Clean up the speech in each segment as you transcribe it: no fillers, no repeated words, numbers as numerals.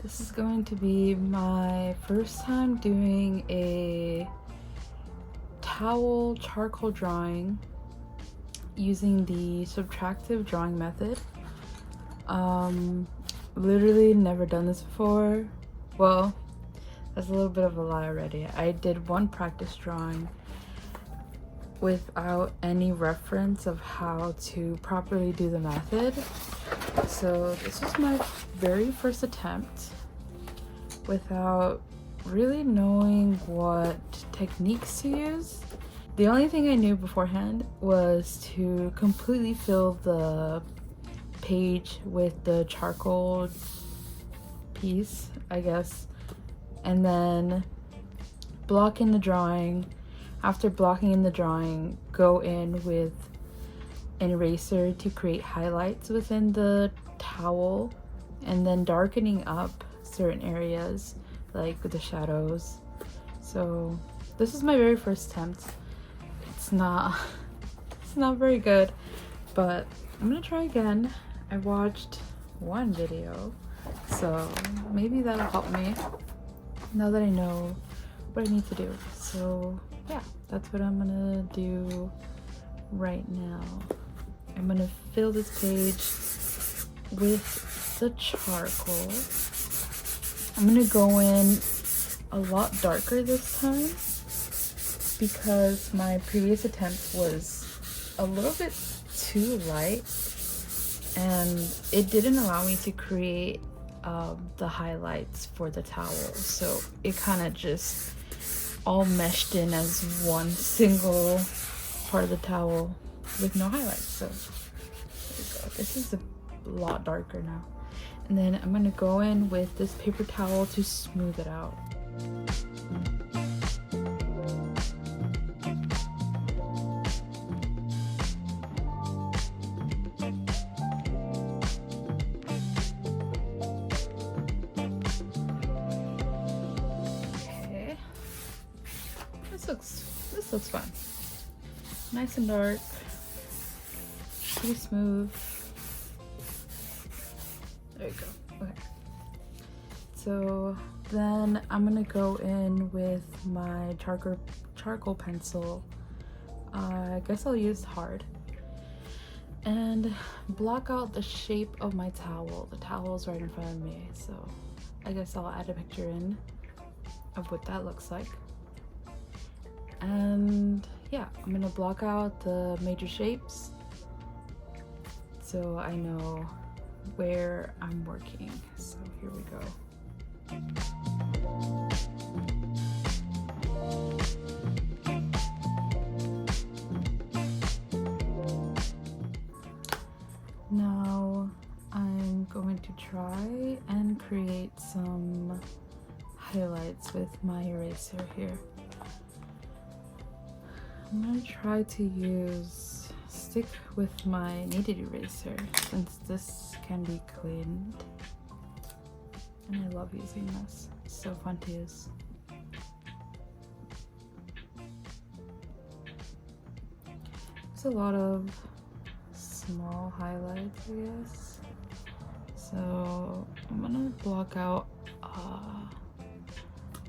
This is going to be my first time doing a towel charcoal drawing using the subtractive drawing method. Literally never done this before. Well, that's a little bit of a lie already. I did one practice drawing without any reference of how to properly do the method. So this was my very first attempt without really knowing what techniques to use. The only thing I knew beforehand was to completely fill the page with the charcoal piece, I guess, and then block in the drawing. After blocking in the drawing, go in with an eraser to create highlights within the towel, and then darkening up certain areas like the shadows. So this is my very first attempt. It's not very good, but I'm gonna try again. I watched one video, so maybe that'll help me now that I know what I need to do. So yeah, that's what I'm gonna do right now. I'm gonna fill this page with the charcoal. I'm gonna go in a lot darker this time because my previous attempt was a little bit too light and it didn't allow me to create the highlights for the towel, so it kind of just all meshed in as one single part of the towel with no highlights. So there we go. This is a lot darker now. And then I'm gonna go in with this paper towel to smooth it out. Okay. This looks fun. Nice and dark. Pretty smooth. There you go. Okay. So then I'm gonna go in with my charcoal pencil. I guess I'll use hard. And block out the shape of my towel. The towel's right in front of me, so I guess I'll add a picture in of what that looks like. And yeah, I'm gonna block out the major shapes so I know where I'm working. So here we go. Now I'm going to try and create some highlights with my eraser here. I'm gonna try to stick with my kneaded eraser since this can be cleaned. And I love using this. It's so fun to use. It's a lot of small highlights, I guess. So I'm gonna block out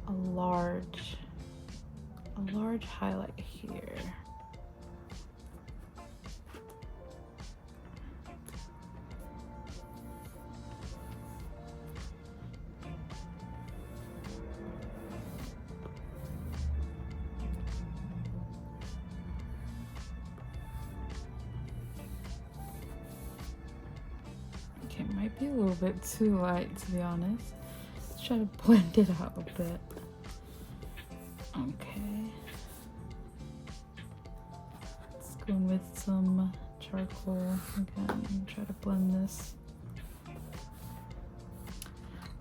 a large highlight here. Okay, might be a little bit too light, to be honest. Let's try to blend it out a bit. Okay. Let's go in with some charcoal again and try to blend this.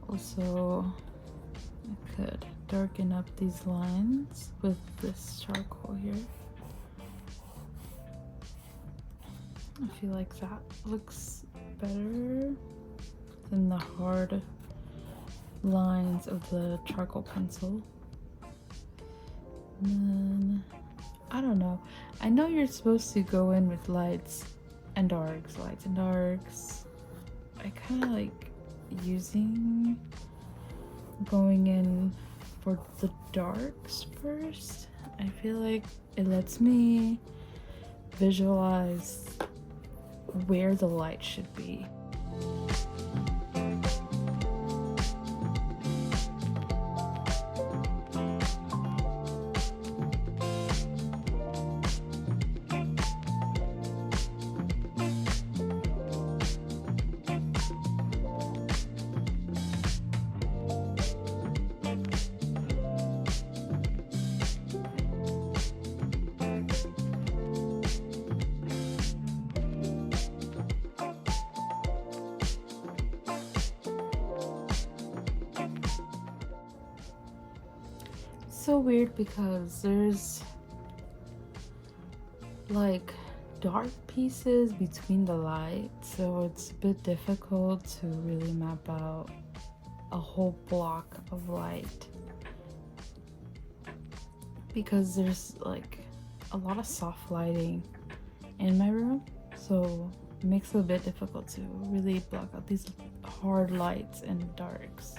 Also, I could darken up these lines with this charcoal here. I feel like that looks better than the hard lines of the charcoal pencil. And then, I don't know. I know you're supposed to go in with lights and darks. I kind of like using going in for the darks first. I feel like it lets me visualize where the light should be. So weird because there's like dark pieces between the lights, so it's a bit difficult to really map out a whole block of light because there's like a lot of soft lighting in my room, so it makes it a bit difficult to really block out these hard lights and darks.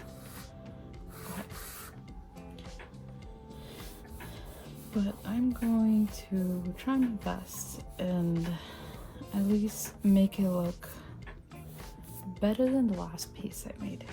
But I'm going to try my best and at least make it look better than the last piece I made.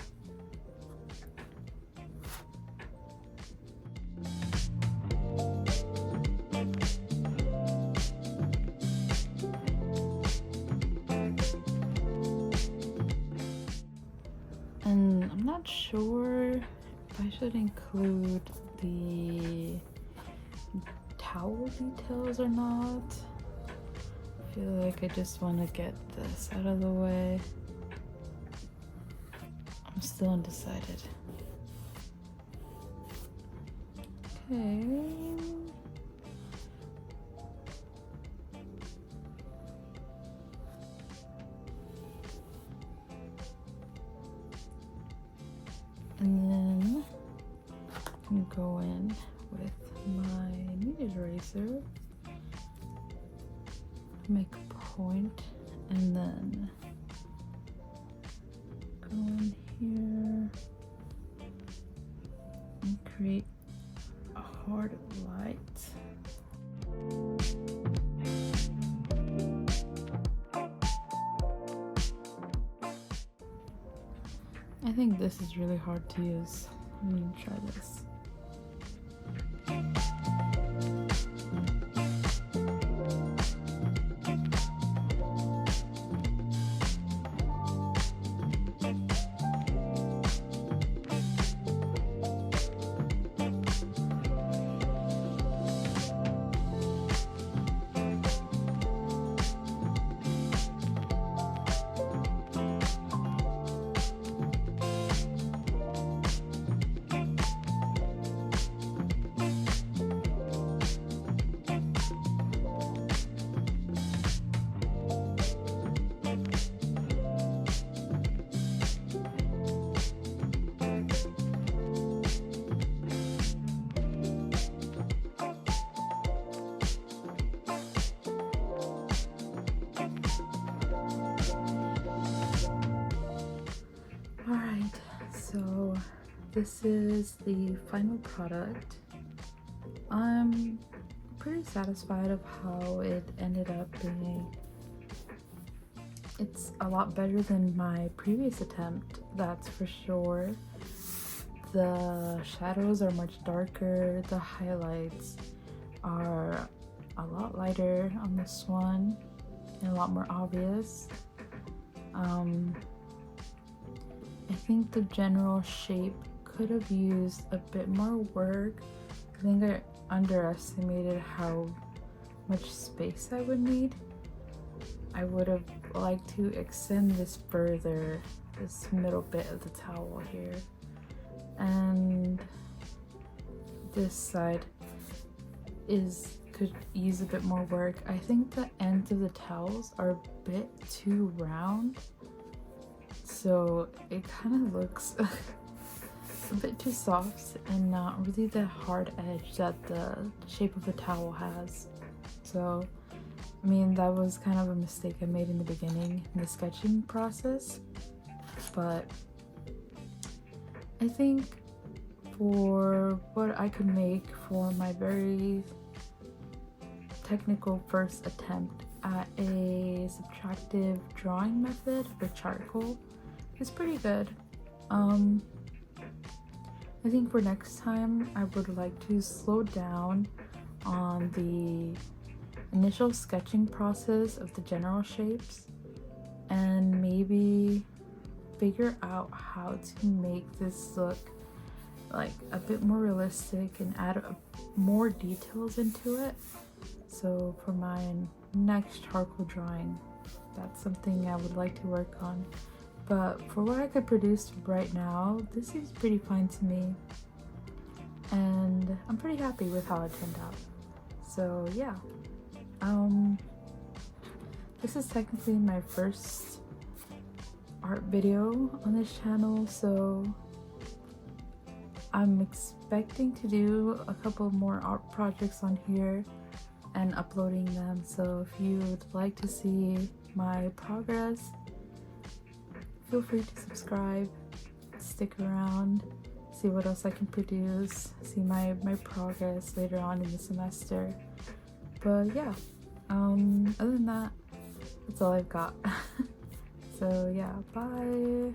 And I'm not sure if I should include the towel details or not. I feel like I just want to get this out of the way. I'm still undecided. Okay. And then I'm gonna go in with my Kneaded eraser, make a point, and then go in here and create a hard light. I think this is really hard to use. I'm gonna try this. Alright, so this is the final product. I'm pretty satisfied of how it ended up being. It's a lot better than my previous attempt, that's for sure. The shadows are much darker, the highlights are a lot lighter on this one and a lot more obvious. I think the general shape could have used a bit more work. I think I underestimated how much space I would need. I would have liked to extend this further, this middle bit of the towel here. And this side could use a bit more work. I think the ends of the towels are a bit too round, so it kind of looks a bit too soft and not really the hard edge that the shape of the towel has. So I mean, that was kind of a mistake I made in the beginning in the sketching process, but I think for what I could make for my very technical first attempt at a subtractive drawing method with charcoal. It's pretty good. I think for next time I would like to slow down on the initial sketching process of the general shapes and maybe figure out how to make this look like a bit more realistic and add more details into it. So for my next charcoal drawing, that's something I would like to work on. But for what I could produce right now, this seems pretty fine to me. And I'm pretty happy with how it turned out. So yeah. This is technically my first art video on this channel, so I'm expecting to do a couple more art projects on here and uploading them. So if you would like to see my progress, feel free to subscribe, stick around, see what else I can produce, see my progress later on in the semester. But yeah, other than that, that's all I've got. So yeah, bye.